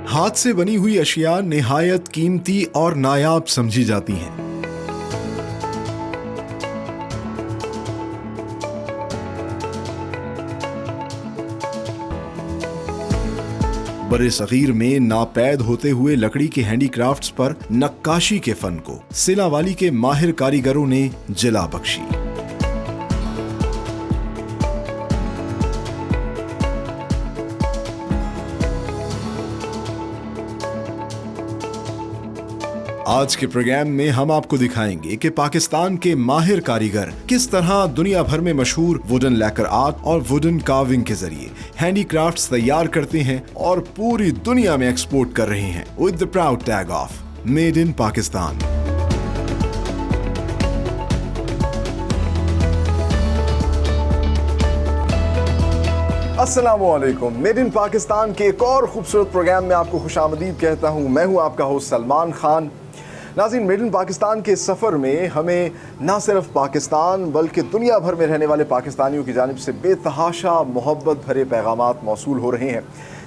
हाथ से बनी हुई अशिया निहायत कीमती और नायाब समझी जाती हैं। बड़े सगीर में नापैद होते हुए लकड़ी के हैंडीक्राफ्ट्स पर नक्काशी के फन को सिलावाली के माहिर कारीगरों ने जिला बख्शी। आज के प्रोग्राम में हम आपको दिखाएंगे कि पाकिस्तान के माहिर कारीगर किस तरह दुनिया भर में मशहूर वुडन लैकर आर्ट और वुडन कार्विंग के जरिए हैंडीक्राफ्ट्स तैयार करते हैं और पूरी दुनिया में एक्सपोर्ट कर रहे हैं with the proud tag of made in Pakistan. अस्सलामुअलैकुम। मेड इन पाकिस्तान के एक और खूबसूरत प्रोग्राम में आपको खुशामदीद कहता हूं। मैं हूं आपका होस्ट सलमान खान। नाज़रीन, मेड इन पाकिस्तान के सफ़र में हमें ना सिर्फ पाकिस्तान बल्कि दुनिया भर में रहने वाले पाकिस्तानियों की जानिब से बेतहाशा मोहब्बत भरे पैगामात मौसूल हो रहे हैं,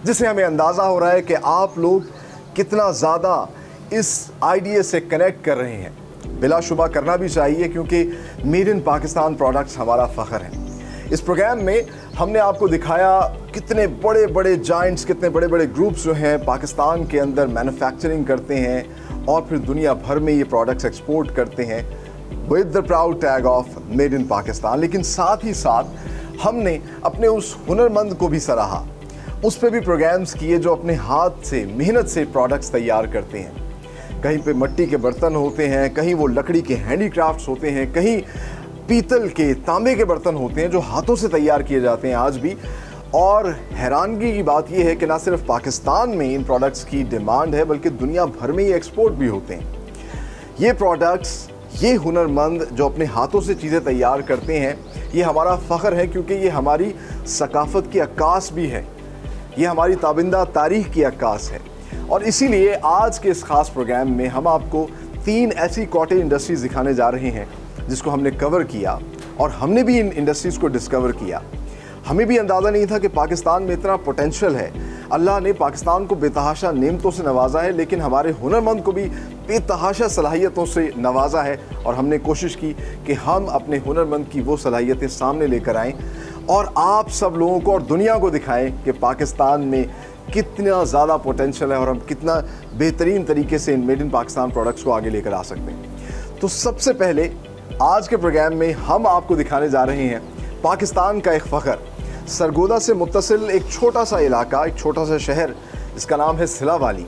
जिससे हमें अंदाज़ा हो रहा है कि आप लोग कितना ज़्यादा इस आइडिया से कनेक्ट कर रहे हैं। बिलाशुबा करना भी चाहिए, क्योंकि मेड इन पाकिस्तान प्रोडक्ट्स हमारा फ़ख्र है। इस प्रोग्राम में हमने आपको दिखाया कितने बड़े बड़े जायंट्स, कितने बड़े बड़े ग्रुप्स जो हैं पाकिस्तान के अंदर मैन्युफैक्चरिंग करते हैं और फिर दुनिया भर में ये प्रोडक्ट्स एक्सपोर्ट करते हैं with the proud tag of made in Pakistan. लेकिन साथ ही साथ हमने अपने उस हुनरमंद को भी सराहा, उस पर भी प्रोग्राम्स किए जो अपने हाथ से मेहनत से प्रोडक्ट्स तैयार करते हैं। कहीं पे मिट्टी के बर्तन होते हैं, कहीं वो लकड़ी के हैंडीक्राफ्ट्स होते हैं, कहीं पीतल के, तांबे के बर्तन होते हैं जो हाथों से तैयार किए जाते हैं आज भी। और हैरानगी की बात यह है कि ना सिर्फ पाकिस्तान में इन प्रोडक्ट्स की डिमांड है, बल्कि दुनिया भर में ये एक्सपोर्ट भी होते हैं। ये प्रोडक्ट्स, ये हुनरमंद जो अपने हाथों से चीज़ें तैयार करते हैं, ये हमारा फ़ख्र है, क्योंकि ये हमारी सकाफ़त की अक्कास भी है, ये हमारी ताबिंदा तारीख़ की अक्कास है। और इसीलिए आज के इस ख़ास प्रोग्राम में हम आपको 3 ऐसी कॉटेज इंडस्ट्रीज़ दिखाने जा रहे हैं जिसको हमने कवर किया, और हमने भी इन इंडस्ट्रीज़ को डिस्कवर किया। हमें भी अंदाज़ा नहीं था कि पाकिस्तान में इतना पोटेंशियल है। अल्लाह ने पाकिस्तान को बेतहाशा नेमतों से नवाजा है, लेकिन हमारे हुनरमंद को भी बेतहाशा सलाहियतों से नवाजा है। और हमने कोशिश की कि हम अपने हुनरमंद की वो सलाहियतें सामने लेकर आएँ और आप सब लोगों को और दुनिया को दिखाएं कि पाकिस्तान में कितना ज़्यादा पोटेंशियल है और हम कितना बेहतरीन तरीके से in made in Pakistan products को आगे लेकर आ सकते हैं। तो सबसे पहले आज के प्रोग्राम में हम आपको दिखाने जा रहे हैं पाकिस्तान का एक फ़ख्र, सरगोदा से मुत्तसिल एक छोटा सा इलाका, एक छोटा सा शहर, इसका नाम है सिलावाली।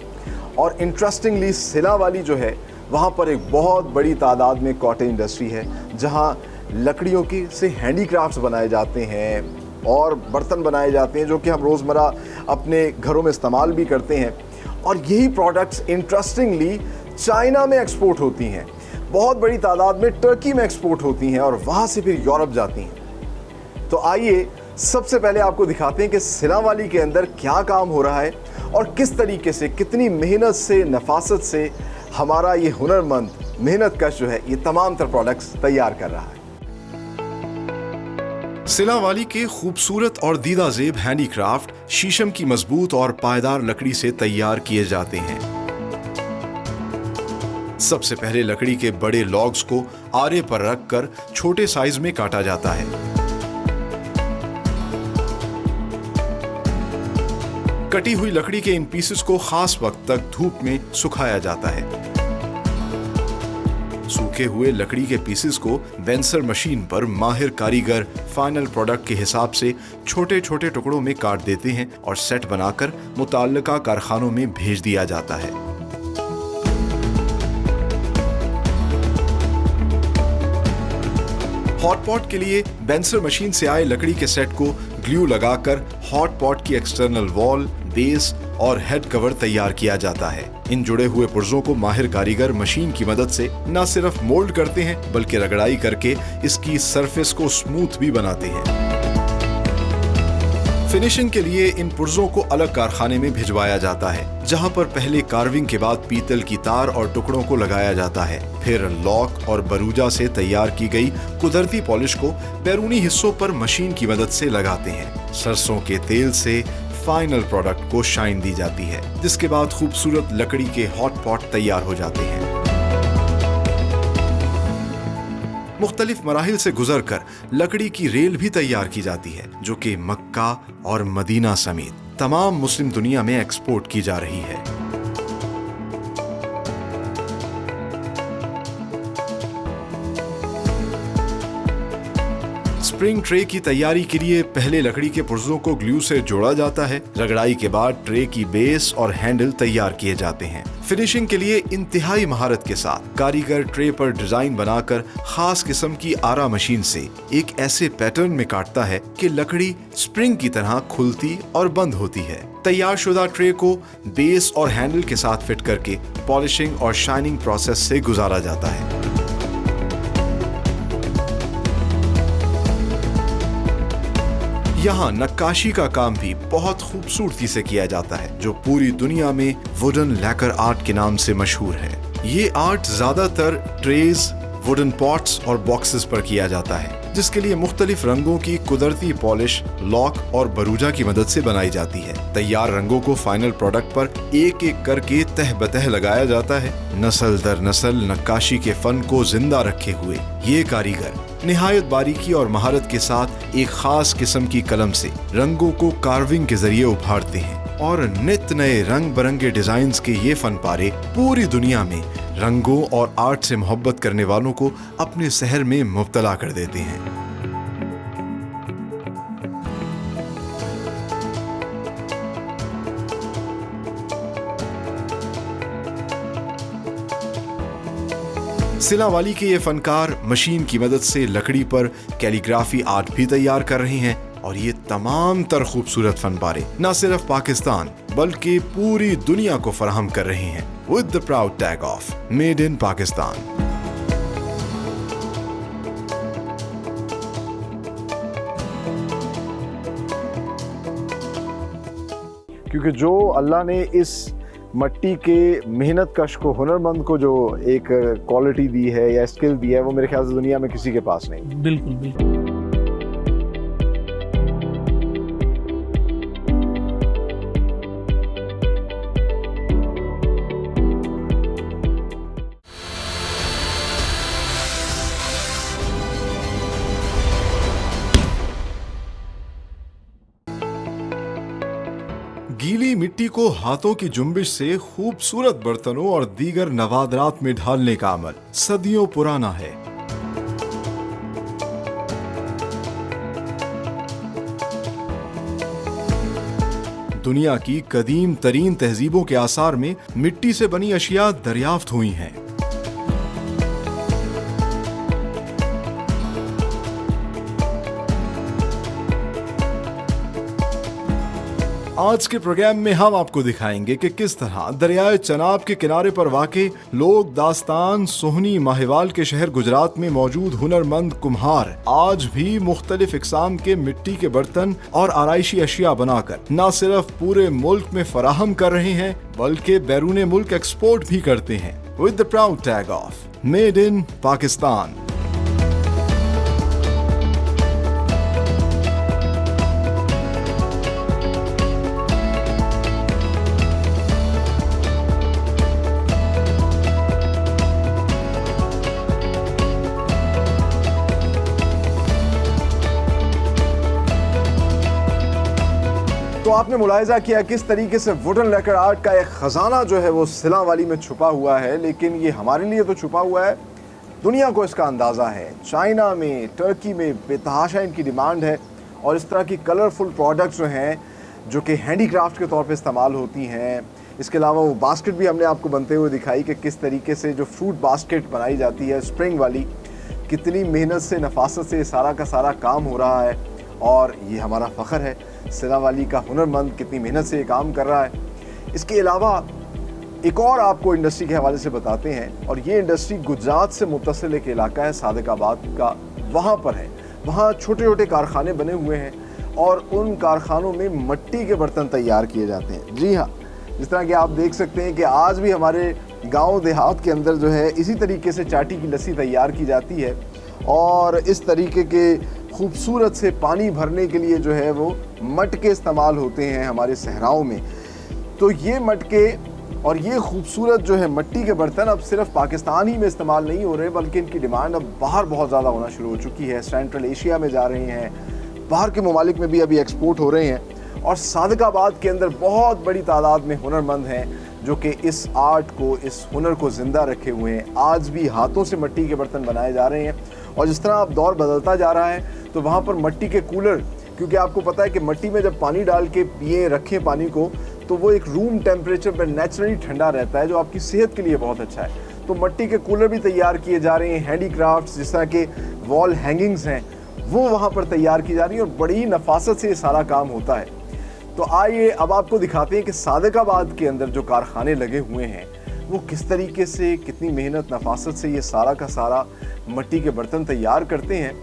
और इंटरेस्टिंगली सिलावाली जो है, वहाँ पर एक बहुत बड़ी तादाद में कॉटेज इंडस्ट्री है, जहाँ लकड़ियों की से हैंडीक्राफ्ट्स बनाए जाते हैं और बर्तन बनाए जाते हैं जो कि हम रोज़मर्रा अपने घरों में इस्तेमाल भी करते हैं। और यही प्रोडक्ट्स इंटरेस्टिंगली चाइना में एक्सपोर्ट होती हैं, बहुत बड़ी तादाद में टर्की में एक्सपोर्ट होती हैं और वहाँ से फिर यूरोप जाती हैं। तो आइए सबसे पहले आपको दिखाते हैं कि सिलावाली के अंदर क्या काम हो रहा है और किस तरीके से, कितनी मेहनत से, नफासत से हमारा ये हुनरमंद मेहनत कश जो है ये तमाम तर प्रोडक्ट्स तैयार कर रहा है। सिलावाली के खूबसूरत और दीदा ज़ेब हैंडीक्राफ्ट शीशम की मजबूत और पायदार लकड़ी से तैयार किए जाते हैं। सबसे पहले लकड़ी के बड़े लॉग्स को आरे पर रखकर छोटे साइज में काटा जाता है। कटी हुई लकड़ी के इन पीसेस को खास वक्त तक धूप में सुखाया जाता है। सूखे हुए लकड़ी के पीसेस को वेंसर मशीन पर माहिर कारीगर फाइनल प्रोडक्ट के हिसाब से छोटे छोटे टुकड़ों में काट देते हैं और सेट बनाकर मुताल्लिका कारखानों में भेज दिया जाता है। हॉट पॉट के लिए वेंसर मशीन से आए लकड़ी के सेट को ग्लू लगाकर हॉट पॉट की एक्सटर्नल वॉल, बेस और हेड कवर तैयार किया जाता है। इन जुड़े हुए पुर्जों को माहिर कारीगर मशीन की मदद से न सिर्फ मोल्ड करते हैं, बल्कि रगड़ाई करके इसकी सरफेस को स्मूथ भी बनाते हैं। फिनिशिंग के लिए इन पुर्जों को अलग कारखाने में भिजवाया जाता है, जहां पर पहले कार्विंग के बाद पीतल की तार और टुकड़ों को लगाया जाता है। फिर लॉक और बरूजा से तैयार की गई कुदरती पॉलिश को बैरूनी हिस्सों पर मशीन की मदद से लगाते हैं। सरसों के तेल से फाइनल प्रोडक्ट को शाइन दी जाती है, जिसके बाद खूबसूरत लकड़ी के हॉट पॉट तैयार हो जाते हैं। मुख्तलिफ मराहिल से गुजरकर लकड़ी की रेल भी तैयार की जाती है, जो कि मक्का और मदीना समेत तमाम मुस्लिम दुनिया में एक्सपोर्ट की जा रही है। स्प्रिंग ट्रे की तैयारी के लिए पहले लकड़ी के पुर्जों को ग्लू से जोड़ा जाता है। रगड़ाई के बाद ट्रे की बेस और हैंडल तैयार किए जाते हैं। फिनिशिंग के लिए इंतहाई महारत के साथ कारीगर ट्रे पर डिजाइन बनाकर खास किस्म की आरा मशीन से एक ऐसे पैटर्न में काटता है कि लकड़ी स्प्रिंग की तरह खुलती और बंद होती है। तैयार शुदा ट्रे को बेस और हैंडल के साथ फिट करके पॉलिशिंग और शाइनिंग प्रोसेस से गुजारा जाता है। यहाँ नक्काशी का काम भी बहुत खूबसूरती से किया जाता है, जो पूरी दुनिया में वुडन लैकर आर्ट के नाम से मशहूर है। ये आर्ट ज्यादातर ट्रेज, वुडन पॉट्स और बॉक्सेस पर किया जाता है, जिसके लिए मुख्तलिफ रंगों की कुदरती पॉलिश, लॉक और बरूजा की मदद से बनाई जाती है। तैयार रंगों को फाइनल प्रोडक्ट पर एक एक करके तह बतह लगाया जाता है। नस्ल दर नस्ल नक्काशी के फन को जिंदा रखे हुए ये कारीगर निहायत बारीकी और महारत के साथ एक खास किस्म की कलम से रंगों को कार्विंग के जरिए उभारते हैं और नित नए रंग बिरंगे डिजाइन्स के ये फन पारे पूरी दुनिया में रंगों और आर्ट से मोहब्बत करने वालों को अपने सहर में मुब्तला कर देते हैं। सिलावाली के ये फनकार मशीन की मदद से लकड़ी पर कैलीग्राफी आर्ट भी तैयार कर रहे हैं और ये तमाम तर खूबसूरत फनपारे न सिर्फ पाकिस्तान बल्कि पूरी दुनिया को फराहम कर रहे हैं with the proud tag of made in Pakistan. क्योंकि जो अल्लाह ने इस मट्टी के मेहनत कश को, हुनरमंद को जो एक क्वालिटी दी है या स्किल दी है, वो मेरे ख्याल से दुनिया में किसी के पास नहीं। बिल्कुल बिल्कुल। गीली मिट्टी को हाथों की जुम्बिश से खूबसूरत बर्तनों और दीगर नवादरात में ढालने का अमल सदियों पुराना है। दुनिया की कदीम तरीन तहजीबों के आसार में मिट्टी से बनी अशिया दरियाफ्त हुई हैं। आज के प्रोग्राम में हम आपको दिखाएंगे कि किस तरह दरियाए चनाब के किनारे पर वाक़े लोग दास्तान सोहनी माहिवाल के शहर गुजरात में मौजूद हुनरमंद कुम्हार आज भी मुख्तलिफ इकसाम के मिट्टी के बर्तन और आराइशी अशिया बनाकर न सिर्फ पूरे मुल्क में फराहम कर रहे हैं बल्कि बैरून मुल्क एक्सपोर्ट भी करते हैं with the proud tag of made in Pakistan. तो आपने मुलाहिजा किया किस तरीके से वुडन लैकर आर्ट का एक ख़जाना जो है वो सिलावाली में छुपा हुआ है, लेकिन ये हमारे लिए तो छुपा हुआ है, दुनिया को इसका अंदाज़ा है। चाइना में, टर्की में बेतहाशा इनकी डिमांड है और इस तरह की कलरफुल प्रोडक्ट्स जो हैं जो कि हैंडीक्राफ्ट के तौर पे इस्तेमाल होती हैं। इसके अलावा वो बास्केट भी हमने आपको बनते हुए दिखाई कि किस तरीके से जो फ्रूट बास्केट बनाई जाती है स्प्रिंग वाली, कितनी मेहनत से, नफासत से सारा का सारा काम हो रहा है और ये हमारा फ़ख्र है। सिलावाली का हुनरमंद कितनी मेहनत से ये काम कर रहा है। इसके अलावा एक और आपको इंडस्ट्री के हवाले से बताते हैं, और ये इंडस्ट्री गुजरात से मुत्तसिल एक इलाका है सादिकाबाद का, वहाँ पर है। वहाँ छोटे छोटे कारखाने बने हुए हैं और उन कारखानों में मिट्टी के बर्तन तैयार किए जाते हैं। जी हाँ, जिस तरह कि आप देख सकते हैं कि आज भी हमारे गांव देहात के अंदर जो है इसी तरीके से चाटी की लस्सी तैयार की जाती है और इस तरीके के खूबसूरत से पानी भरने के लिए जो है वो मटके इस्तेमाल होते हैं हमारे सहराओं में। तो ये मटके और ये खूबसूरत जो है मिट्टी के बर्तन अब सिर्फ पाकिस्तान ही में इस्तेमाल नहीं हो रहे, बल्कि इनकी डिमांड अब बाहर बहुत ज़्यादा होना शुरू हो चुकी है। सेंट्रल एशिया में जा रही हैं, बाहर के ममालिक में भी अभी एक्सपोर्ट हो रहे हैं। और सादिकाबाद के अंदर बहुत बड़ी तादाद में हुनरमंद हैं जो कि इस आर्ट को, इस हुनर को ज़िंदा रखे हुए हैं। आज भी हाथों से मिट्टी के बर्तन बनाए जा रहे हैं। और जिस तरह अब दौर बदलता जा रहा है तो वहाँ पर मिट्टी के कूलर, क्योंकि आपको पता है कि मिट्टी में जब पानी डाल के पिए रखें पानी को तो वो एक रूम टेम्परेचर पर नेचुरली ठंडा रहता है, जो आपकी सेहत के लिए बहुत अच्छा है। तो मिट्टी के कूलर भी तैयार किए जा रहे हैं। हैंडीक्राफ्ट्स जिस तरह के वॉल हैंगिंग्स हैं वो वहाँ पर तैयार की जा रही हैं और बड़ी नफासत से ये सारा काम होता है। तो आइए अब आपको दिखाते हैं कि सादिकाबाद के अंदर जो कारखाने लगे हुए हैं वो किस तरीके से, कितनी मेहनत नफासत से ये सारा का सारा मिट्टी के बर्तन तैयार करते हैं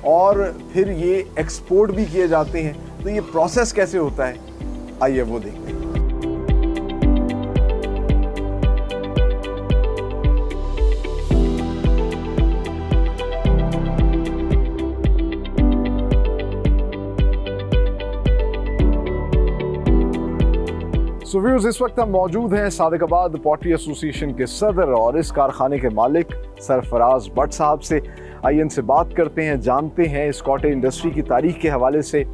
और फिर ये एक्सपोर्ट भी किए जाते हैं। तो ये प्रोसेस कैसे होता है, आइए वो देखते हैं। सो व्यूअर्स, इस वक्त हम मौजूद हैं सादिकाबाद पॉटरी एसोसिएशन के सदर और इस कारखाने के मालिक सरफराज भट्ट साहब से। आइए इनसे बात करते हैं, जानते हैं इस कॉटेज इंडस्ट्री की तारीख के हवाले से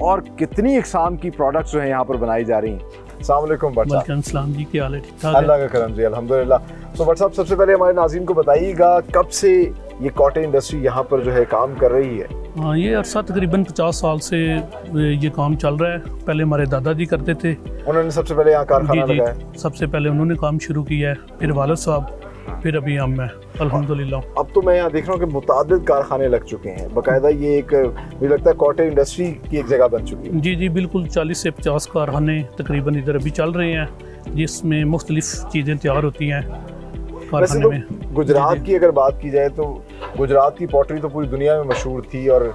और कितनी इकसाम की प्रोडक्ट्स जो हैं यहाँ पर बनाई जा रही हैं। अस्सलाम वालेकुम भट्ट साहब। वालेकुम सलाम जी, क्या हाल है? ठीक ठाक? अल्लाह का करम जी, अल्हम्दुलिल्लाह। तो भट्ट साहब, सबसे पहले हमारे नाज़रीन को बताइएगा कब से ये कॉटेज इंडस्ट्री यहाँ पर जो है काम कर रही है? हाँ, ये अरसा तकरीबन 50 साल से ये काम चल रहा है। पहले हमारे दादाजी करते थे। उन्होंने सबसे पहले यहाँ कारखाना लगाया? सबसे पहले उन्होंने काम शुरू किया है, फिर वालिद साहब, फिर अभी हम हैं अल्हम्दुलिल्लाह। अब तो मैं यहाँ देख रहा हूँ कि मुतादिद कारखाने लग चुके हैं, बाकायदा ये एक, मुझे लगता है कॉटेज इंडस्ट्री की एक जगह बन चुकी है। जी जी बिल्कुल, 40 से 50 कारखाने तकरीबन इधर अभी चल रहे हैं जिसमें मुख्तलिफ चीज़ें तैयार होती हैं वैसे कारखाने तो में। गुजरात की अगर बात की जाए तो गुजरात की पॉटरी तो पूरी दुनिया में मशहूर थी और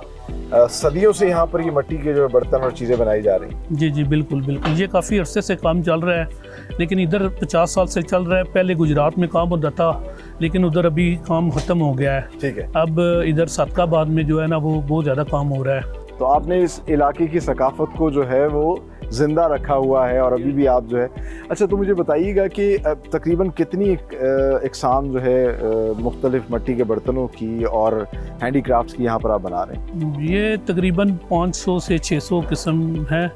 सदियों से यहाँ पर ये मिट्टी के जो बर्तन और चीज़ें बनाई जा रही हैं। जी जी बिल्कुल बिल्कुल, ये काफ़ी अरसे से काम चल रहा है, लेकिन इधर 50 साल से चल रहा है। पहले गुजरात में काम होता था, लेकिन उधर अभी काम ख़त्म हो गया है। ठीक है। अब इधर सादिकाबाद में जो है ना वो बहुत ज़्यादा काम हो रहा है। तो आपने इस इलाके की सकाफत को जो है वो ज़िंदा रखा हुआ है और अभी भी आप जो है, अच्छा तो मुझे बताइएगा कि तकरीबन कितनी इकसाम जो है मुख्तलिफ मिट्टी के बर्तनों की और हैंडीक्राफ्ट्स की यहाँ पर आप बना रहे हैं? ये तकरीबन 500 से 600 किस्म है।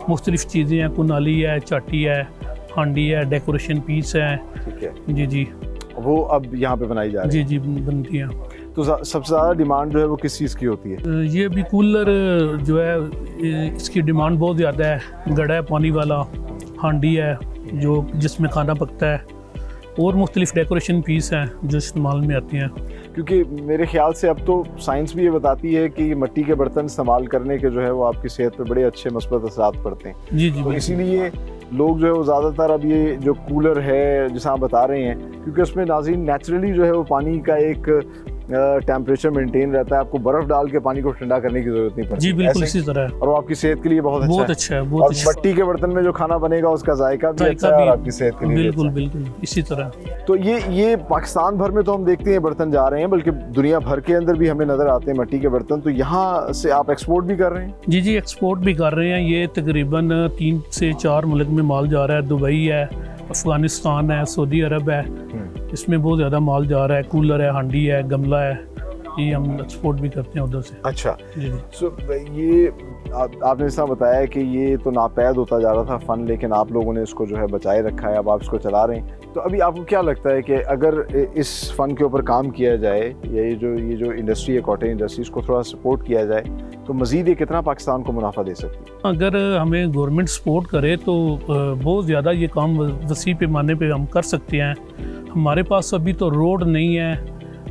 मुख्तलिफ चीज़ें हैं, कुनाली है, चाटी है, हांडी है, डेकोरेशन पीस है। ठीक है जी जी, वो अब यहाँ पे बनाई जा रही है? जी जी बनती है। तो सबसे ज़्यादा डिमांड जो है वो किस चीज़ की होती है? ये भी कूलर जो है इसकी डिमांड बहुत ज़्यादा है। गड़ा है पानी वाला, हांडी है जो जिसमें खाना पकता है, और मुख्तलिफ डेकोरेशन पीस हैं जो इस्तेमाल में आती हैं। क्योंकि मेरे ख्याल से अब तो साइंस भी ये बताती है कि मिट्टी के बर्तन इस्तेमाल करने के जो है वो आपकी सेहत पे बड़े अच्छे मस्बत असरात पड़ते हैं। जी जी तो इसीलिए लोग जो है वो ज़्यादातर अब ये जो कूलर है जिसे आप बता रहे हैं, क्योंकि उसमें नाज़रीन नेचुरली जो है वो पानी का एक टेम्परेचर मेंटेन रहता है, आपको बर्फ़ डाल के पानी को ठंडा करने की ज़रूरत नहीं पड़ती। जी बिल्कुल इसी तरह है। और वो आपकी सेहत के लिए बहुत अच्छा है। बहुत और अच्छा। मिट्टी के बर्तन में जो खाना बनेगा उसका जायका भी अच्छा है और आपकी सेहत के लिए बिल्कुल अच्छा बिल्कुल इसी तरह। तो ये पाकिस्तान भर में तो हम देखते हैं बर्तन जा रहे हैं, बल्कि दुनिया भर के अंदर भी हमें नज़र आते हैं मिट्टी के बर्तन। तो यहाँ से आप एक्सपोर्ट भी कर रहे हैं? जी जी एक्सपोर्ट भी कर रहे हैं। ये तकरीबन 3 से 4 मुल्क में माल जा रहा है। दुबई है, अफ़गानिस्तान है, सऊदी अरब है, इसमें बहुत ज़्यादा माल जा रहा है। कूलर है, हांडी है, गमला है, ये हम एक्सपोर्ट भी करते हैं उधर से। अच्छा जी जी। सो ये आपने जैसा बताया कि ये तो नापैद होता जा रहा था फ़न, लेकिन आप लोगों ने इसको जो है बचाए रखा है, अब आप इसको चला रहे हैं। तो अभी आपको क्या लगता है कि अगर इस फ़न के ऊपर काम किया जाए या ये जो इंडस्ट्री है कॉटेज इंडस्ट्री, इसको थोड़ा सपोर्ट किया जाए तो मज़ीद ये कितना पाकिस्तान को मुनाफा दे सकती है? अगर हमें गवर्नमेंट सपोर्ट करे तो बहुत ज़्यादा ये काम वसी पैमाने पे हम कर सकते हैं। हमारे पास अभी तो रोड नहीं है,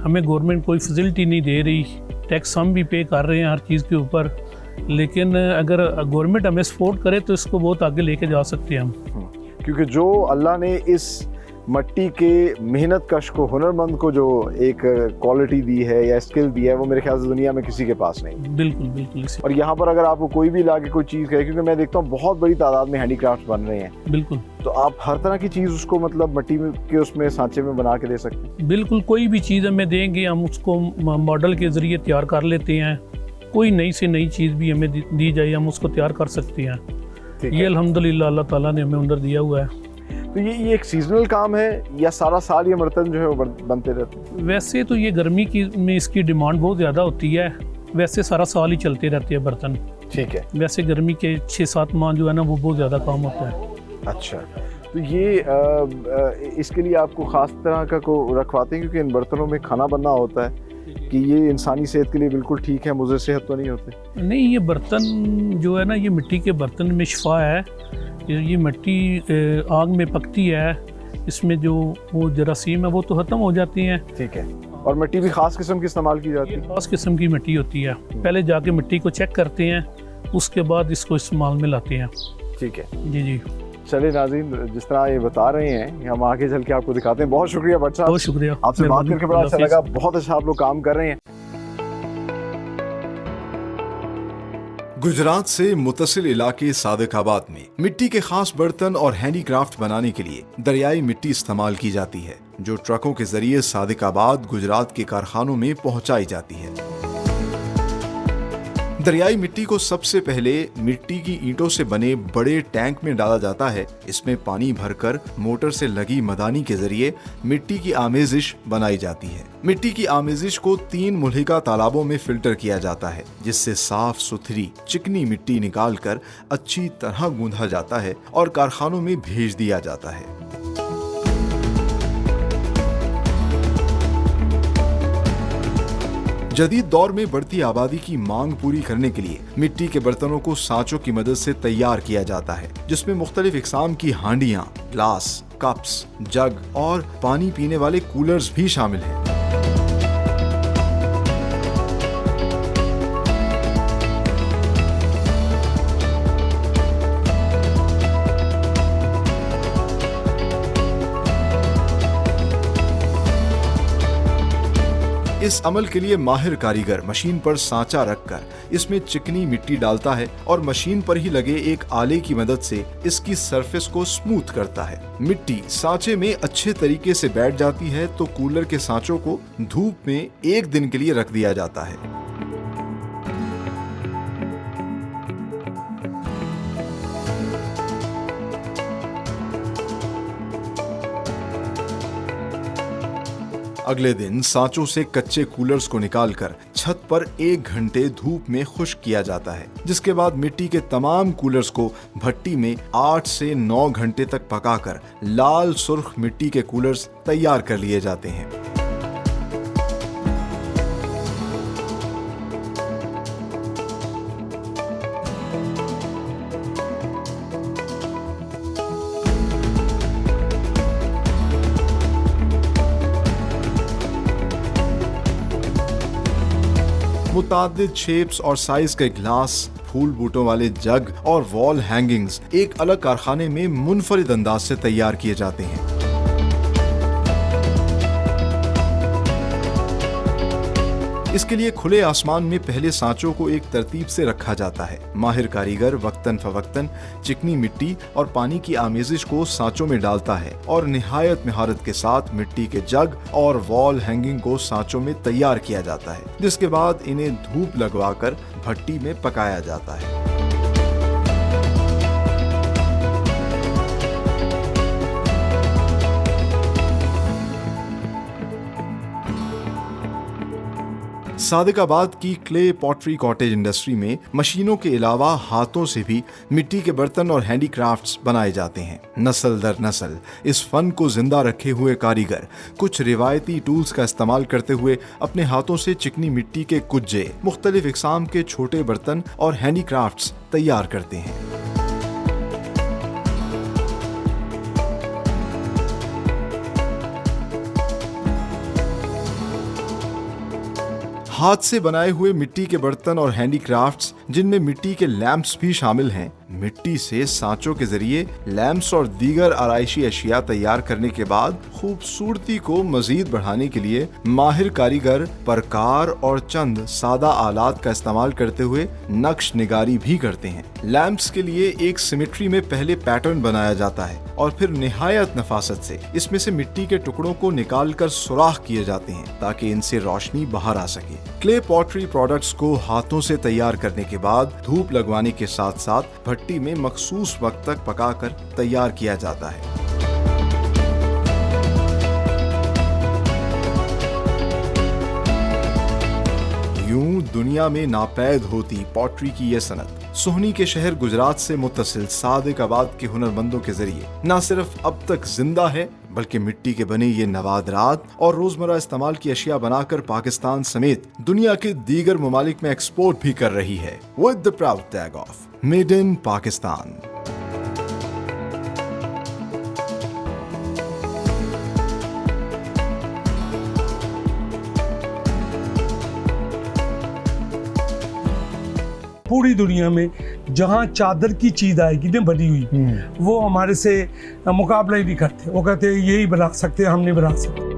हमें गवर्नमेंट कोई फैसिलिटी नहीं दे रही। टैक्स हम भी पे कर रहे हैं हर चीज़ के ऊपर, लेकिन अगर गवर्नमेंट हमें सपोर्ट करे तो इसको बहुत आगे लेके जा सकते हैं हम। क्योंकि जो अल्लाह ने इस मिट्टी के मेहनत कश को, हुनरमंद को जो एक क्वालिटी दी है या स्किल दी है, वो मेरे ख्याल से दुनिया में किसी के पास नहीं। बिल्कुल बिल्कुल इसी। और यहाँ पर अगर आपको कोई भी लाके कोई चीज़ कहे, क्योंकि मैं देखता हूँ बहुत बड़ी तादाद में हैंडीक्राफ्ट बन रहे हैं, बिल्कुल, तो आप हर तरह की चीज़ उसको मतलब मिट्टी के उसमें सांचे में बना के दे सकते हैं। बिल्कुल, कोई भी चीज़ हमें देंगे हम उसको मॉडल के ज़रिए तैयार कर लेते हैं। कोई नई से नई चीज़ भी हमें दी जाए, हम उसको तैयार कर सकते हैं। ठीक ये है। अल्हम्दुलिल्लाह अल्लाह ताला ने हमें हुनर दिया हुआ है। तो ये एक सीजनल काम है या सारा साल ये बर्तन जो है वो बनते रहते हैं? वैसे तो ये गर्मी की में इसकी डिमांड बहुत ज़्यादा होती है, वैसे सारा साल ही चलते रहते हैं बर्तन। ठीक है। वैसे गर्मी के 6-7 माह जो है ना वो बहुत ज़्यादा काम होता है। अच्छा, तो ये इसके लिए आपको ख़ास तरह का को रखवाते हैं, क्योंकि इन बर्तनों में खाना बनना होता है, कि ये इंसानी सेहत के लिए बिल्कुल ठीक है, मुज़र सेहत तो नहीं होते? नहीं, ये बर्तन जो है ना, ये मिट्टी के बर्तन में शिफा है। ये मिट्टी आग में पकती है, इसमें जो वो जरासीम है वो तो ख़त्म हो जाती हैं। ठीक है। और मिट्टी भी ख़ास किस्म की इस्तेमाल की जाती ये है? खास किस्म की मिट्टी होती है, पहले जाके मिट्टी को चेक करते हैं, उसके बाद इसको इस्तेमाल में लाते हैं। ठीक है। जी जी, चलिए नाज़रीन, जिस तरह ये बता रहे हैं हम आगे चल के आपको दिखाते हैं। बहुत शुक्रिया भट्ट साहब, बहुत शुक्रिया, आपसे बात करके बड़ा अच्छा अल्लाह लगा। बहुत अच्छा आप लोग काम कर रहे हैं। गुजरात से मुतसिल इलाके सादिकाबाद में मिट्टी के खास बर्तन और हैंडीक्राफ्ट बनाने के लिए दरियाई मिट्टी इस्तेमाल की जाती है, जो ट्रकों के जरिए सादिकाबाद गुजरात के कारखानों में पहुंचाई जाती है। दरियाई मिट्टी को सबसे पहले मिट्टी की ईंटों से बने बड़े टैंक में डाला जाता है। इसमें पानी भरकर मोटर से लगी मदानी के जरिए मिट्टी की आमेजिश बनाई जाती है। मिट्टी की आमेजिश को 3 मुल्हिका तालाबों में फिल्टर किया जाता है, जिससे साफ सुथरी चिकनी मिट्टी निकालकर अच्छी तरह गूंधा जाता है और कारखानों में भेज दिया जाता है। जदीद दौर में बढ़ती आबादी की मांग पूरी करने के लिए मिट्टी के बर्तनों को सांचों की मदद से तैयार किया जाता है, जिसमें मुख्तलिफ इकसाम की हांडियां, ग्लास, कप्स, जग और पानी पीने वाले कूलर्स भी शामिल हैं। इस अमल के लिए माहिर कारीगर मशीन पर सांचा रखकर इसमें चिकनी मिट्टी डालता है और मशीन पर ही लगे एक आले की मदद से इसकी सरफेस को स्मूथ करता है। मिट्टी सांचे में अच्छे तरीके से बैठ जाती है तो कूलर के सांचों को धूप में 1 दिन के लिए रख दिया जाता है। अगले दिन सांचों से कच्चे कूलर्स को निकालकर छत पर 1 घंटे धूप में खुश्क किया जाता है, जिसके बाद मिट्टी के तमाम कूलर्स को भट्टी में 8 से 9 घंटे तक पकाकर लाल सुर्ख मिट्टी के कूलर्स तैयार कर लिए जाते हैं। मुतादिद शेप्स और साइज के ग्लास, फूल बूटों वाले जग और वॉल हैंगिंग्स एक अलग कारखाने में मुनफरिद अंदाज से तैयार किए जाते हैं। इसके लिए खुले आसमान में पहले सांचों को एक तरतीब से रखा जाता है। माहिर कारीगर वक्तन फवक्तन चिकनी मिट्टी और पानी की आमेजिश को सांचों में डालता है और निहायत महारत के साथ मिट्टी के जग और वॉल हैंगिंग को सांचों में तैयार किया जाता है, जिसके बाद इन्हें धूप लगवाकर भट्टी में पकाया जाता है। सादिकाबाद की क्ले पॉटरी कॉटेज इंडस्ट्री में मशीनों के अलावा हाथों से भी मिट्टी के बर्तन और हैंडीक्राफ्ट्स बनाए जाते हैं। नस्ल दर नस्ल इस फन को जिंदा रखे हुए कारीगर कुछ रिवायती टूल्स का इस्तेमाल करते हुए अपने हाथों से चिकनी मिट्टी के कुज्जे, मुख्तलिफ इकसाम के छोटे बर्तन और हैंडीक्राफ्ट्स तैयार करते हैं। हाथ से बनाए हुए मिट्टी के बर्तन और हैंडीक्राफ्ट्स जिनमें मिट्टी के लैंप्स भी शामिल हैं। मिट्टी से सांचों के जरिए लैंप्स और दीगर आराइशी अशिया तैयार करने के बाद खूबसूरती को मजीद बढ़ाने के लिए माहिर कारीगर प्रकार और चंद सादा आलात का इस्तेमाल करते हुए नक्श निगारी भी करते हैं। लैंप्स के लिए एक सिमेट्री में पहले पैटर्न बनाया जाता है और फिर निहायत नफासत से इसमें से मिट्टी के टुकड़ों को निकालकर सुराख किए जाते हैं ताकि इनसे रोशनी बाहर आ सके। क्ले पॉटरी प्रोडक्ट्स को हाथों से तैयार करने के बाद धूप लगवाने के साथ साथ भट्टी में मखसूस वक्त तक पकाकर तैयार किया जाता है। यूं दुनिया में नापैद होती पॉटरी की यह सनत सोहनी के शहर गुजरात से मुत्तसिल सादिकाबाद के हुनरमंदों के जरिए न सिर्फ अब तक जिंदा है बल्कि मिट्टी के बने ये नवादरात और रोजमर्रा इस्तेमाल की अशिया बनाकर पाकिस्तान समेत दुनिया के दीगर ममालिक में एक्सपोर्ट भी कर रही है with the proud tag of made in Pakistan. पूरी दुनिया में जहाँ चादर की चीज आएगी ना बनी हुई, वो हमारे से मुकाबला ही नहीं करते। वो कहते हैं यही बना सकते हैं, हम नहीं बना सकते।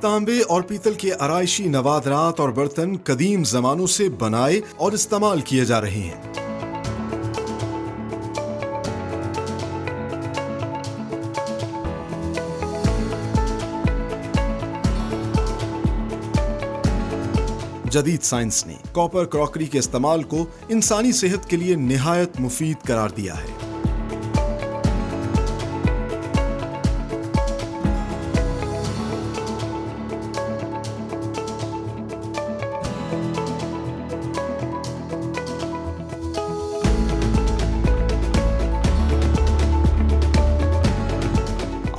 तांबे और पीतल के आराइशी नवादरात और बर्तन कदीम जमानों से बनाए और इस्तेमाल किए जा रहे हैं। जदीद साइंस ने कॉपर क्रॉकरी के इस्तेमाल को इंसानी सेहत के लिए निहायत मुफीद करार दिया है।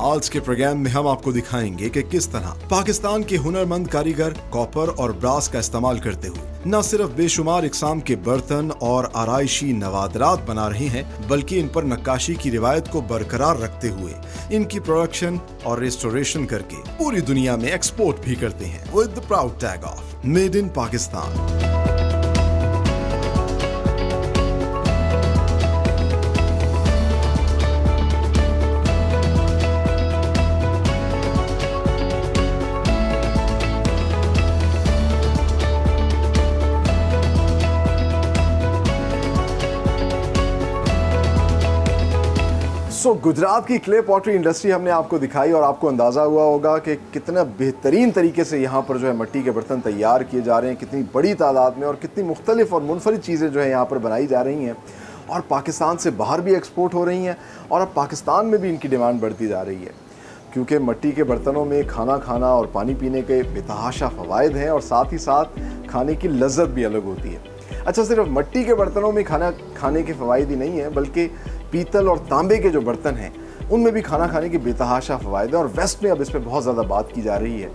आज के प्रोग्राम में हम आपको दिखाएंगे कि किस तरह पाकिस्तान के हुनरमंद कारीगर कॉपर और ब्रास का इस्तेमाल करते हुए न सिर्फ बेशुमार इकसाम के बर्तन और आराइशी नवादरात बना रहे हैं बल्कि इन पर नक्काशी की रिवायत को बरकरार रखते हुए इनकी प्रोडक्शन और रेस्टोरेशन करके पूरी दुनिया में एक्सपोर्ट भी करते हैं with the proud tag of made in Pakistan. Gujarat की क्ले पॉटरी इंडस्ट्री हमने आपको दिखाई और आपको अंदाज़ा हुआ होगा कि कितना बेहतरीन तरीके से यहाँ पर जो है मिट्टी के बर्तन तैयार किए जा रहे हैं, कितनी बड़ी तादाद में और कितनी मुख्तलिफ और मुनफरिद चीज़ें जो है यहाँ पर बनाई जा रही हैं और पाकिस्तान से बाहर भी एक्सपोर्ट हो रही हैं और अब पाकिस्तान में भी इनकी डिमांड बढ़ती जा रही है क्योंकि मिट्टी के बर्तनों में खाना खाना और पानी पीने के बेतहाशा फ़वाइद हैं और साथ ही साथ खाने की लज्जत भी अलग होती है। अच्छा, सिर्फ मिट्टी के बर्तनों में खाना खाने के फ़वाइद ही नहीं है बल्कि पीतल और तांबे के जो बर्तन हैं उनमें भी खाना खाने की बेतहाशा फ़वाइद है और वेस्ट में अब इस पर बहुत ज़्यादा बात की जा रही है।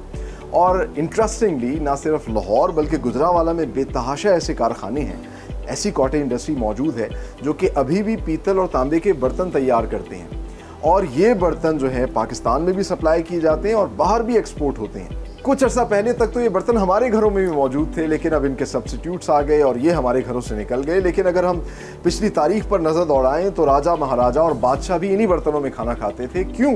और इंटरेस्टिंगली ना सिर्फ लाहौर बल्कि गुजरावाला में बेतहाशा ऐसे कारखाने हैं, ऐसी कॉटेज इंडस्ट्री मौजूद है जो कि अभी भी पीतल और तांबे के बर्तन तैयार करते हैं और ये बर्तन जो है पाकिस्तान में भी सप्लाई किए जाते हैं और बाहर भी एक्सपोर्ट होते हैं। कुछ अर्सा पहले तक तो ये बर्तन हमारे घरों में भी मौजूद थे लेकिन अब इनके सब्स्टिट्यूट्स आ गए और ये हमारे घरों से निकल गए। लेकिन अगर हम पिछली तारीख पर नज़र दौड़ाएं तो राजा महाराजा और बादशाह भी इन्हीं बर्तनों में खाना खाते थे। क्यों?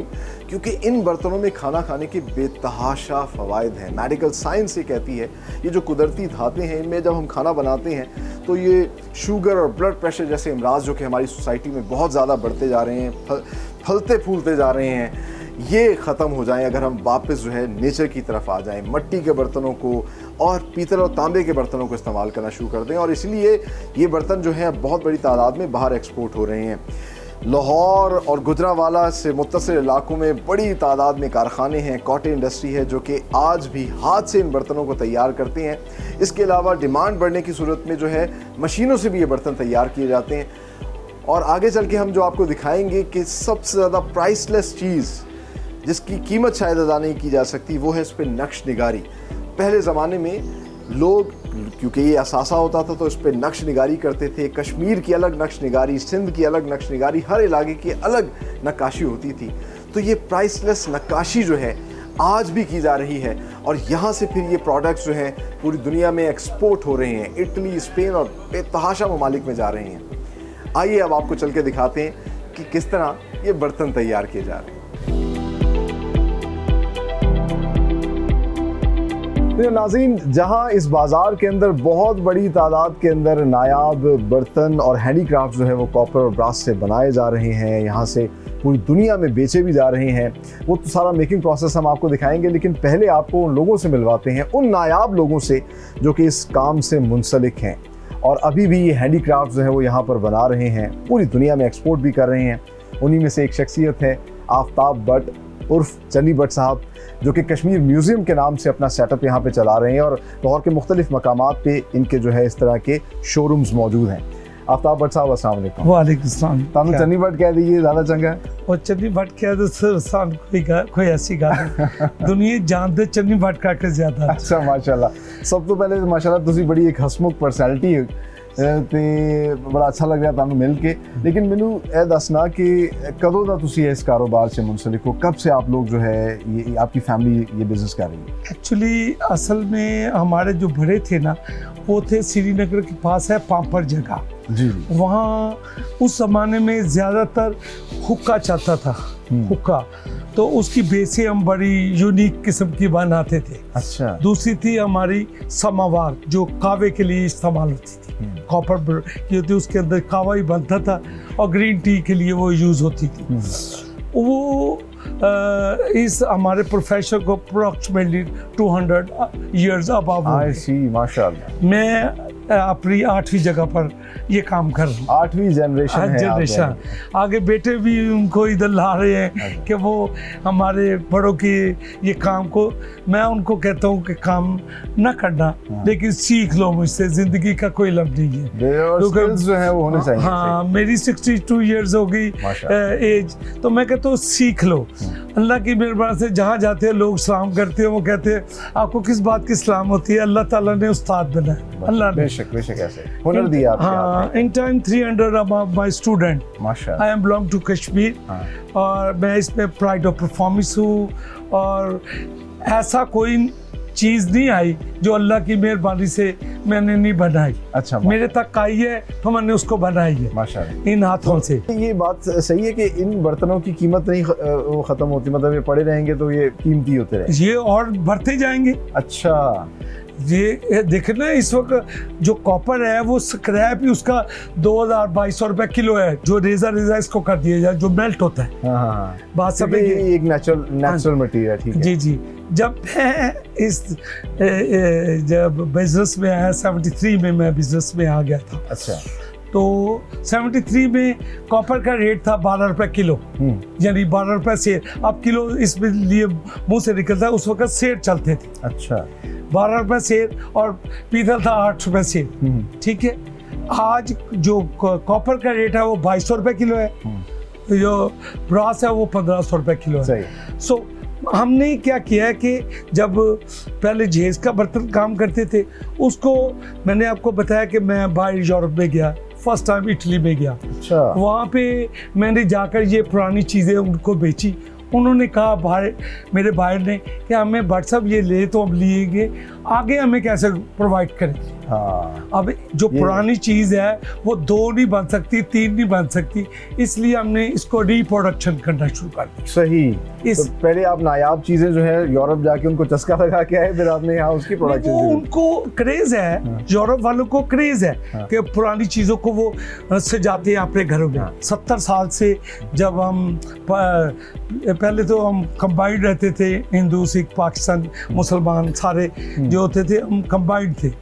क्योंकि इन बर्तनों में खाना खाने के बेतहाशा फ़वाइद हैं। मेडिकल साइंस ये कहती है ये जो कुदरती धातें हैं इनमें जब हम खाना बनाते हैं तो ये शुगर और ब्लड प्रेशर जैसे अमराज जो कि हमारी सोसाइटी में बहुत ज़्यादा बढ़ते जा रहे हैं, फलते फूलते जा रहे हैं, ये ख़त्म हो जाएं अगर हम वापस जो है नेचर की तरफ आ जाएं, मिट्टी के बर्तनों को और पीतल और तांबे के बर्तनों को इस्तेमाल करना शुरू कर दें। और इसलिए ये बर्तन जो हैं बहुत बड़ी तादाद में बाहर एक्सपोर्ट हो रहे हैं। लाहौर और गुजरावाला से मुत्तसिल इलाकों में बड़ी तादाद में कारखाने हैं, कॉटेज इंडस्ट्री है जो कि आज भी हाथ से इन बर्तनों को तैयार करते हैं। इसके अलावा डिमांड बढ़ने की सूरत में जो है मशीनों से भी ये बर्तन तैयार किए जाते हैं और आगे चल के हम जो आपको दिखाएंगे कि सबसे ज़्यादा प्राइसलेस चीज़ जिसकी कीमत शायद अदा नहीं की जा सकती वो है इस पर नक्श निगारी। पहले ज़माने में लोग, क्योंकि ये असासा होता था, तो इस पर नक्श निगारी करते थे। कश्मीर की अलग नक्श निगारी, सिंध की अलग नक्श निगारी, हर इलाके की अलग नक्काशी होती थी। तो ये प्राइसलेस नक्काशी जो है आज भी की जा रही है और यहाँ से फिर ये प्रोडक्ट्स जो हैं पूरी दुनिया में एक्सपोर्ट हो रहे हैं। इटली, स्पेन और बेतहाशा ममालिक में जा रहे हैं। आइए अब आपको चल के दिखाते हैं कि किस तरह ये बर्तन तैयार किए जा रहे हैं। तो नाज़रीन, जहां इस बाज़ार के अंदर बहुत बड़ी तादाद के अंदर नायाब बर्तन और हैंडीक्राफ्ट जो है वो कॉपर और ब्रास से बनाए जा रहे हैं, यहाँ से पूरी दुनिया में बेचे भी जा रहे हैं, वो तो सारा मेकिंग प्रोसेस हम आपको दिखाएंगे। लेकिन पहले आपको उन लोगों से मिलवाते हैं, उन नायाब लोगों से जो कि इस काम से मुंसलिक हैं और अभी भी ये हैंडीक्राफ्ट जो है वो यहाँ पर बना रहे हैं, पूरी दुनिया में एक्सपोर्ट भी कर रहे हैं। उन्हीं में से एक शख्सियत है आफ्ताब भट्ट उर्फ चन्नी भट्ट साहब, जो कि कश्मीर म्यूज़ियम के नाम से अपना सेटअप यहाँ पे चला रहे हैं और लाहौर के मुख्तलिफ मकामात पे इनके जो है इस तरह के शोरूम्स मौजूद हैं। आफ्ताब भट्ट साहब, अस्सलाम वालेकुम। वालेकुम सलाम। तानू चन्नी भट्ट कह दीजिए, ज़्यादा चंगा है। और चन्नी भट्ट कह दो सान कोई ऐसी गल दुनिया जानते चन्नी भट्ट का के ज्यादा। अच्छा, माशाल्लाह। सब तो पहले माशाल्लाह तुसी बड़ी एक हसमुख पर्सनैलिटी है ते बड़ा अच्छा लग रहा तुहानू मिल के। लेकिन मैनू ये दसना कि कदों दा तुसी इस कारोबार से मुंसलिक हो, कब से आप लोग जो है ये आपकी फैमिली ये बिजनेस कर रही है? एक्चुअली असल में हमारे जो बड़े थे ना वो थे श्रीनगर के पास है पाम्पर जगह जी। वहाँ उस ज़माने में ज़्यादातर हुक्का चलता था, हुक्का, तो उसकी बेसें हम बड़ी यूनिक किस्म की बनाते थे। अच्छा। दूसरी थी हमारी समावार जो कावे के लिए इस्तेमाल होती थी, कॉपर की होती, उसके अंदर कावा ही बनता था और ग्रीन टी के लिए वो यूज़ होती थी। वो इस हमारे प्रोफेशन को अप्रोक्सीमेटली 200 years अबव। आई सी, माशाल्लाह। मैं अपनी 8वीं जगह पर ये काम कर रहा हूँ। 8वीं जनरेशन है जनरेशन। आगे बेटे भी उनको इधर ला रहे हैं कि वो हमारे बड़ों की ये काम को, मैं उनको कहता हूँ कि काम न करना लेकिन सीख लो मुझसे, ज़िंदगी का कोई लब नहीं है। स्किल्स जो है वो होने चाहिए। हाँ, मेरी 62 years हो गई एज, तो मैं कहता हूँ सीख लो। अल्लाह की मेहरबानी से जहाँ जाते हैं लोग सलाम करते हैं, वो कहते हैं आपको किस बात की सलाम होती है? अल्लाह ताला ने उस्ताद बनाया, अल्लाह ने। बेशक ऐसे हुनर दिया आपके। हाँ, in time 300 of my student, माशाल्लाह। I am belong to Kashmir और मैं इसमें प्राइड ऑफ परफॉर्मेंस हूँ और ऐसा कोई चीज़ नहीं आई जो अल्लाह की मेहरबानी से मैंने नहीं बनाई। अच्छा, मेरे तक आई है तो मैंने उसको बनाई है माशाल्लाह इन हाथों से। ये बात सही है कि इन बर्तनों की कीमत नहीं वो ख़त्म होती, मतलब ये पड़े रहेंगे तो ये कीमती होते रहेंगे, ये और बढ़ते जाएंगे। अच्छा। ये देखना, इस वक्त जो कॉपर है वो स्क्रैप ही उसका 2200 रुपये किलो है, जो रेजा इसको कर दिया जाए, जो मेल्ट होता है। हाँ, बात सब ये एक नेचुरल मटेरियल, ठीक है। जी जी। जब मैं जब बिजनेस में आया 73 में मैं बिजनेस में आ गया था। अच्छा। तो 73 में कॉपर का रेट था 12 रुपये किलो, यानी 12 रुपये सेर। अब किलो इसमें लिए मुंह से निकलता है, उस वक्त सेर चलते थे। अच्छा। 12 रुपये सेर और पीतल था 8 रुपये सेर, ठीक है। आज जो कॉपर का रेट है वो 2200 रुपये किलो है, जो ब्रास है वो 1500 रुपये किलो है। सो हमने क्या किया है कि जब पहले जहेज का बर्तन काम करते थे, उसको मैंने आपको बताया कि मैं बाहर यूरोप में गया, फर्स्ट टाइम इटली में गया। अच्छा। वहाँ पे मैंने जाकर ये पुरानी चीज़ें उनको बेची। उन्होंने कहा मेरे भाई ने कि हमें भट्ट साहब ये ले तो हम लेंगे, आगे हमें कैसे प्रोवाइड करें। हाँ। अब जो पुरानी चीज़ है वो 2 नहीं बन सकती, 3 नहीं बन सकती, इसलिए हमने इसको रिप्रोडक्शन करना शुरू कर दिया। सही। तो पहले आप नायाब चीज़ें जो है यूरोप जाके उनको चस्का लगा के आए, फिर आपने यहाँ उसकी प्रोडक्शन। उनको क्रेज है, यूरोप वालों को क्रेज है कि पुरानी चीज़ों को वो सजाते हैं अपने घरों में। 70 साल से जब हम पहले तो हम कंबाइंड रहते थे, हिंदू, सिख, पाकिस्तान, मुसलमान सारे जो होते थे, हम कंबाइंड थे।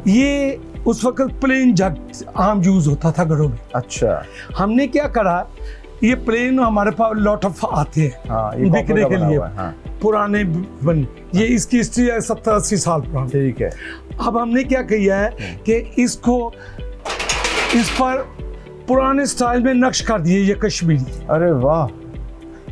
ये उस वक्त प्लेन जग आम यूज होता था घरों में। अच्छा। हमने क्या करा, ये प्लेन हमारे पास लॉट ऑफ आते हैं बिकने के लिए। पुराने बन, ये इसकी हिस्ट्री है 70-80 साल पुरानी। ठीक है। अब हमने क्या किया है कि इस पर पुराने स्टाइल में नक्श कर दिए ये कश्मीरी, अरे वाह,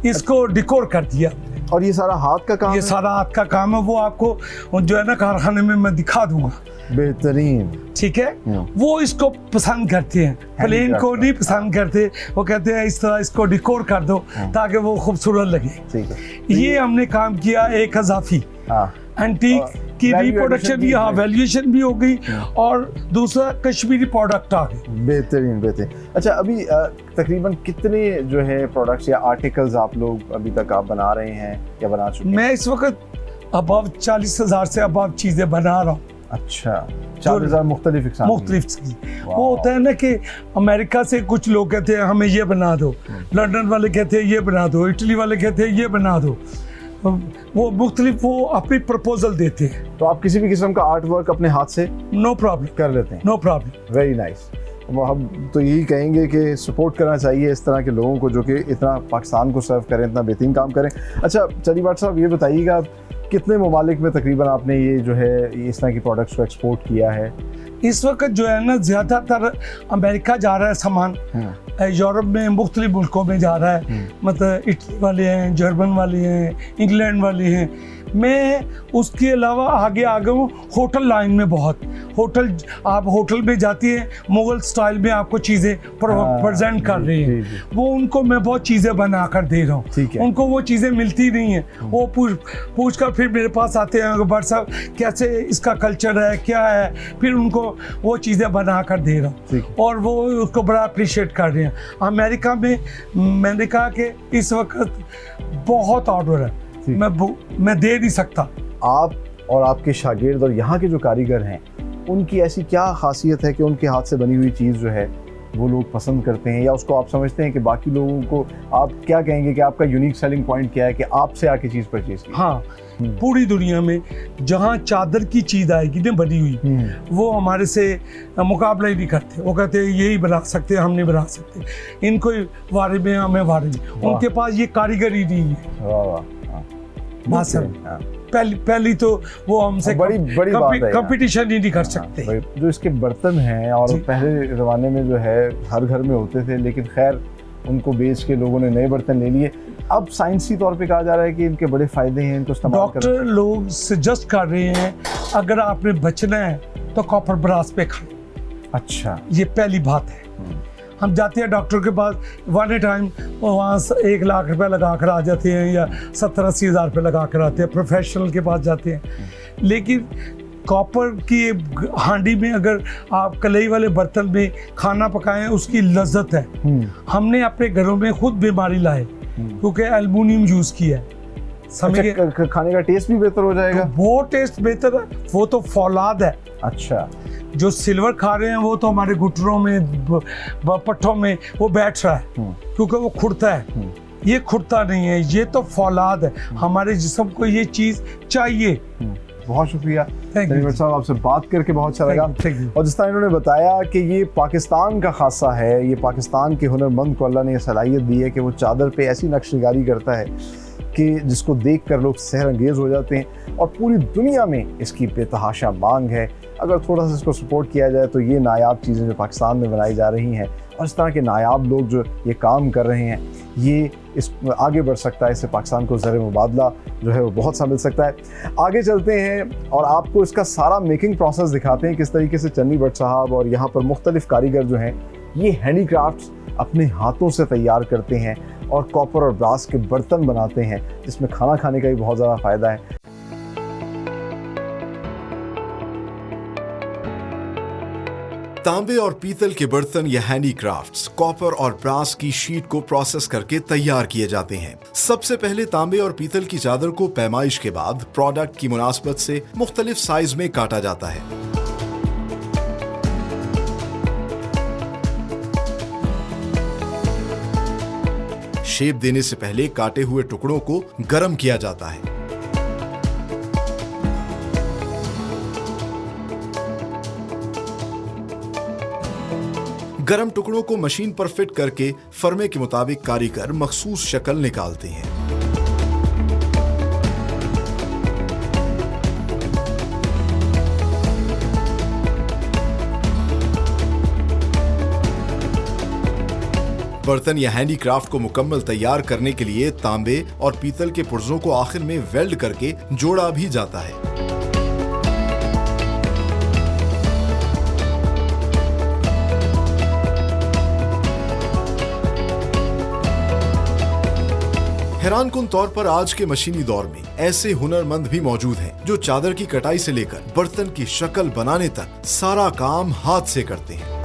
इसको डिकोर कर दिया। और ये सारा हाथ का काम ये है? सारा हाथ का काम है, वो आपको जो है ना कारखाने में मैं दिखा दूंगा। बेहतरीन। ठीक है, वो इसको पसंद करते हैं, प्लेन को नहीं पसंद करते, वो कहते हैं इस तरह इसको डिकोर कर दो ताकि वो खूबसूरत लगे। ठीक है, ये हमने काम किया एक अजाफी हाँ, एंटीक की value रिप्रोडक्शन addition भी, हाँ, भी। वैल्यूएशन भी हो गई और दूसरा कश्मीरी प्रोडक्ट आ गए। बेहतरीन बेहतरीन। अच्छा, अभी तकरीबन कितने जो है प्रोडक्ट्स या आर्टिकल्स आप लोग अभी तक आप बना रहे हैं या बना चुके हैं? मैं इस वक्त अबव 40,000 से अबव चीज़ें बना रहा हूँ। अच्छा, 40,000 मुख्तलिफ इकसाम की। मुख्तलिफ चीज़। वो होता है ना कि अमेरिका से कुछ लोग कहते हैं हमें ये बना दो, लंदन वाले कहते हैं ये बना दो, इटली वाले कहते हैं ये बना दो, वो मुख्तलिफ वो अपनी प्रपोजल देते हैं। तो आप किसी भी किस्म का आर्ट वर्क अपने हाथ से नो प्रॉब्लम, कर लेते हैं? No problem. Very nice. हम तो यही कहेंगे कि सपोर्ट करना चाहिए इस तरह के लोगों को जो कि इतना पाकिस्तान को सर्व करें, इतना बेहतरीन काम करें। अच्छा चली भाट साहब, ये बताइएगा कितने ममालिक में तकरीबन आपने ये जो है इस तरह की प्रोडक्ट्स को एक्सपोर्ट किया है? इस वक्त जो है ना ज़्यादातर अमेरिका जा रहा है सामान, यूरोप में मुख्तलिफ मुल्कों में जा रहा है, मतलब इटली वाले हैं, जर्मन वाले हैं, इंग्लैंड वाले हैं। मैं उसके अलावा आगे आ गया हूँ होटल लाइन में। बहुत होटल, आप होटल में जाती हैं, मुग़ल स्टाइल में आपको चीज़ें प्रेजेंट कर रही हैं, वो उनको मैं बहुत चीज़ें बना कर दे रहा हूँ। उनको वो चीज़ें मिलती नहीं हैं, वो पूछ कर फिर मेरे पास आते हैं, अकबर साहब कैसे इसका कल्चर है, क्या है, फिर उनको वो चीज़ें बना कर दे रहा हूँ और वो उसको बड़ा अप्रिशिएट कर रहे हैं। अमेरिका में मैंने कहा कि इस वक्त बहुत ऑर्डर है, मैं दे नहीं सकता। आप और आपके शागिर्द और यहाँ के जो कारीगर हैं, उनकी ऐसी क्या खासियत है कि उनके हाथ से बनी हुई चीज़ जो है वो लोग पसंद करते हैं, या उसको आप समझते हैं कि बाकी लोगों को आप क्या कहेंगे कि आपका यूनिक सेलिंग पॉइंट क्या है कि आपसे आके चीज़ परचेज की? हाँ, पूरी दुनिया में जहाँ चादर की चीज़ आएगी ना बनी हुई, वो हमारे से मुकाबला ही नहीं करते। वो कहते हैं यही बना सकते हैं, हम नहीं बना सकते, इनको वारे में हमें वारे में। उनके पास ये कारीगरी नहीं है। वाह वाह, पहली तो वो हमसे बड़ी बात है, कंपटीशन ही नहीं कर सकते। जो इसके बर्तन हैं, और पहले ज़माने में जो है हर घर में होते थे, लेकिन खैर उनको बेच के लोगों ने नए बर्तन ले लिए। अब साइंसी तौर पे कहा जा रहा है कि इनके बड़े फ़ायदे हैं, इनको इस्तेमाल डॉक्टर लोग सजेस्ट कर रहे हैं अगर आपने बचना है तो कॉपर ब्रास पे खाएं। अच्छा, ये पहली बात है। हम जाते हैं डॉक्टर के पास, वन ए टाइम वहाँ 1 लाख रुपए लगा कर आ जाते हैं या 70-80 हज़ार रुपये लगा कर आते हैं, प्रोफेशनल के पास जाते हैं। लेकिन कॉपर की हांडी में अगर आप कलई वाले बर्तन में खाना पकाएं, उसकी लज्जत है। हमने अपने घरों में खुद बीमारी लाए क्योंकि एल्युमिनियम यूज़ किया है। अच्छा, खाने का टेस्ट भी बेहतर हो जाएगा? तो वो टेस्ट बेहतर है, वो तो फौलाद है। अच्छा, जो सिल्वर खा रहे हैं वो तो हमारे घुटनों में, पट्टों में वो बैठ रहा है क्योंकि वो खुरता है। ये खुरता नहीं है, ये तो फौलाद है। हमारे जिस्म को ये चीज़ चाहिए। बहुत शुक्रिया साहब, आपसे बात करके बहुत अच्छा लगा। Thank और जिस तरह इन्होंने बताया कि ये पाकिस्तान का खासा है, ये पाकिस्तान के हुनरमंद को अल्लाह ने ये सलाहियत दी है कि वो चादर पे ऐसी नक्शनिगारी करता है कि जिसको देख कर लोग सहर अंगेज़ हो जाते हैं, और पूरी दुनिया में इसकी बेतहाशा मांग है। अगर थोड़ा सा इसको सपोर्ट किया जाए तो ये नायाब चीज़ें जो पाकिस्तान में बनाई जा रही हैं, और इस तरह के नायाब लोग जो ये काम कर रहे हैं, ये इस आगे बढ़ सकता है। इससे पाकिस्तान को ज़र मुबादला जो है वो बहुत सा मिल सकता है। आगे चलते हैं और आपको इसका सारा मेकिंग प्रोसेस दिखाते हैं, किस तरीके से चन्नी भट्ट साहब और यहाँ पर मुख्तलिफ कारीगर जो हैं ये हैंडीक्राफ्ट्स अपने हाथों से तैयार करते हैं और कॉपर और ब्रास के बर्तन बनाते हैं, जिसमें खाना खाने का भी बहुत ज़्यादा फ़ायदा है। तांबे और पीतल के बर्तन या हैंडीक्राफ्ट्स कॉपर और ब्रास की शीट को प्रोसेस करके तैयार किए जाते हैं। सबसे पहले तांबे और पीतल की चादर को पैमाइश के बाद प्रोडक्ट की मुनासबत से मुख्तलिफ साइज में काटा जाता है। शेप देने से पहले काटे हुए टुकड़ों को गर्म किया जाता है। गर्म टुकड़ों को मशीन पर फिट करके फर्मे के मुताबिक कारीगर मखसूस शक्ल निकालते हैं। बर्तन या हैंडीक्राफ्ट को मुकम्मल तैयार करने के लिए तांबे और पीतल के पुर्जों को आखिर में वेल्ड करके जोड़ा भी जाता है। हैरानकुन तौर पर आज के मशीनी दौर में ऐसे हुनरमंद भी मौजूद हैं जो चादर की कटाई से लेकर बर्तन की शक्ल बनाने तक सारा काम हाथ से करते हैं।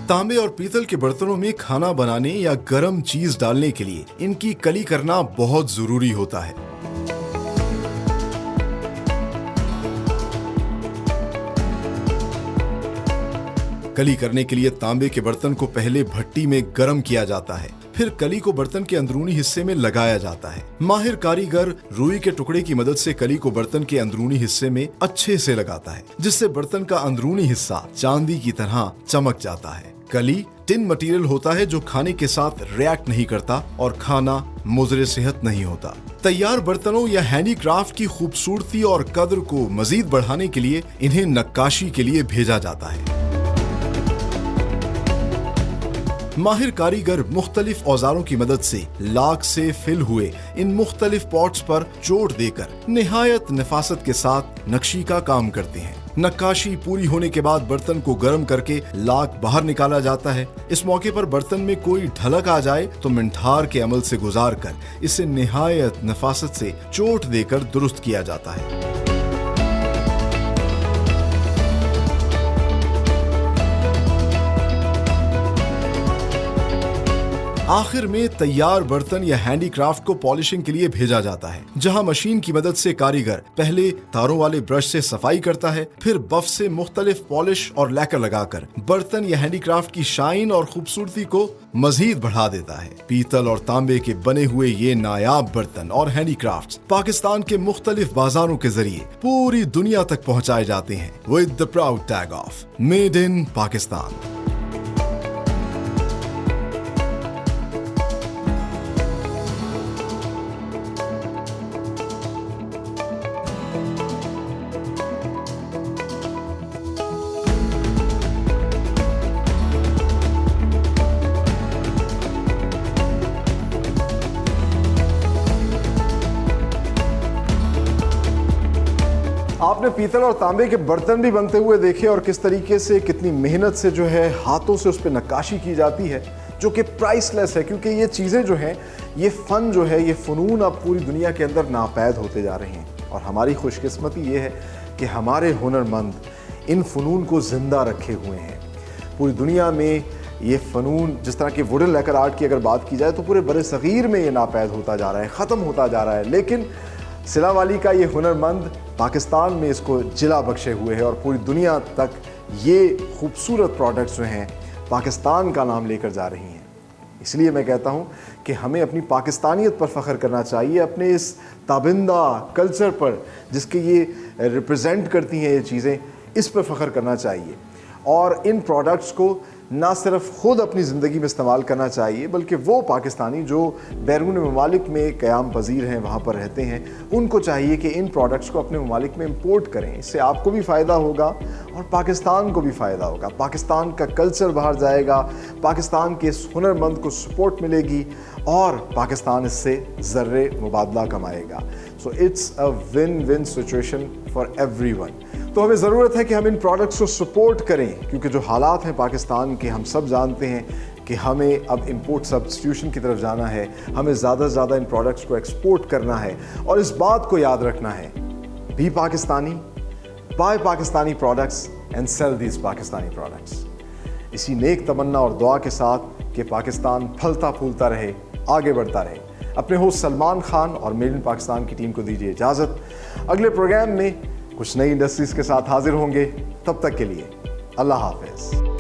तांबे और पीतल के बर्तनों में खाना बनाने या गर्म चीज डालने के लिए इनकी कली करना बहुत जरूरी होता है। कली करने के लिए तांबे के बर्तन को पहले भट्टी में गर्म किया जाता है, फिर कली को बर्तन के अंदरूनी हिस्से में लगाया जाता है। माहिर कारीगर रुई के टुकड़े की मदद से कली को बर्तन के अंदरूनी हिस्से में अच्छे से लगाता है, जिससे बर्तन का अंदरूनी हिस्सा चांदी की तरह चमक जाता है। कली टिन मटेरियल होता है जो खाने के साथ रिएक्ट नहीं करता और खाना मुज़रे सेहत नहीं होता। तैयार बर्तनों या हैंडीक्राफ्ट की खूबसूरती और कद्र को मजीद बढ़ाने के लिए इन्हें नक्काशी के लिए भेजा जाता है। माहिर कारीगर मुख्तलिफ औजारों की मदद से लाख से फिल हुए इन मुख्तलिफ पॉट्स पर चोट देकर निहायत नफासत के साथ नक्शी का काम करते हैं। नक्काशी पूरी होने के बाद बर्तन को गर्म करके लाख बाहर निकाला जाता है। इस मौके पर बर्तन में कोई ढलक आ जाए तो मिंठार के अमल से गुजार कर इसे निहायत नफासत से चोट देकर दुरुस्त किया जाता है। आखिर में तैयार बर्तन या हैंडीक्राफ्ट को पॉलिशिंग के लिए भेजा जाता है, जहां मशीन की मदद से कारीगर पहले तारों वाले ब्रश से सफाई करता है, फिर बफ से मुख्तलिफ पॉलिश और लैकर लगाकर बर्तन या हैंडीक्राफ्ट की शाइन और खूबसूरती को मजीद बढ़ा देता है। पीतल और तांबे के बने हुए ये नायाब बर्तन और हैंडीक्राफ्ट्स पाकिस्तान के मुख्तलिफ बाजारों के जरिए पूरी दुनिया तक पहुंचाए जाते हैं with the proud tag of made in Pakistan. आपने पीतल और तांबे के बर्तन भी बनते हुए देखे और किस तरीके से कितनी मेहनत से जो है हाथों से उस पर नक्काशी की जाती है, जो कि प्राइसलेस है, क्योंकि ये चीज़ें जो हैं, ये फ़न जो है, ये फ़नून अब पूरी दुनिया के अंदर नापैद होते जा रहे हैं। और हमारी खुशकिस्मती ये है कि हमारे हुनरमंद इन फ़नून को ज़िंदा रखे हुए हैं। पूरी दुनिया में ये फ़नून, जिस तरह के वुडन लेकर आर्ट की अगर बात की जाए तो पूरे बड़े सग़ीर में ये नापैद होता जा रहा है, ख़त्म होता जा रहा है। लेकिन सिलावाली का ये हुनरमंद पाकिस्तान में इसको जिला बख्शे हुए है और पूरी दुनिया तक ये खूबसूरत प्रोडक्ट्स जो हैं पाकिस्तान का नाम लेकर जा रही हैं। इसलिए मैं कहता हूँ कि हमें अपनी पाकिस्तानियत पर फ़ख्र करना चाहिए, अपने इस ताबिंदा कल्चर पर जिसके ये रिप्रेजेंट करती हैं ये चीज़ें, इस पर फ़ख्र करना चाहिए। और इन प्रोडक्ट्स को ना सिर्फ ख़ुद अपनी ज़िंदगी में इस्तेमाल करना चाहिए, बल्कि वो पाकिस्तानी जो बैरून ममालिक में क़याम पजीर हैं, वहाँ पर रहते हैं, उनको चाहिए कि इन प्रोडक्ट्स को अपने ममालिक में इम्पोर्ट करें। इससे आपको भी फ़ायदा होगा और पाकिस्तान को भी फ़ायदा होगा। पाकिस्तान का कल्चर बाहर जाएगा, पाकिस्तान के इस हुनरमंद को सपोर्ट मिलेगी और पाकिस्तान इससे ज़र्रे मुबादला कमाएगा। So it's a win win situation for everyone. तो हमें ज़रूरत है कि हम इन प्रोडक्ट्स को सपोर्ट करें, क्योंकि जो हालात हैं पाकिस्तान के हम सब जानते हैं कि हमें अब इंपोर्ट सब्स्टिट्यूशन की तरफ जाना है, हमें ज़्यादा से ज़्यादा इन प्रोडक्ट्स को एक्सपोर्ट करना है। और इस बात को याद रखना है, be Pakistani, buy Pakistani products and sell these Pakistani products. इसी नेक तमन्ना और दुआ के साथ कि पाकिस्तान फलता फूलता रहे, आगे बढ़ता रहे। अपने होस्ट सलमान खान और मेड इन पाकिस्तान की टीम को दीजिए इजाज़त। अगले प्रोग्राम में कुछ नई इंडस्ट्रीज़ के साथ हाजिर होंगे। तब तक के लिए अल्लाह हाफ़िज़।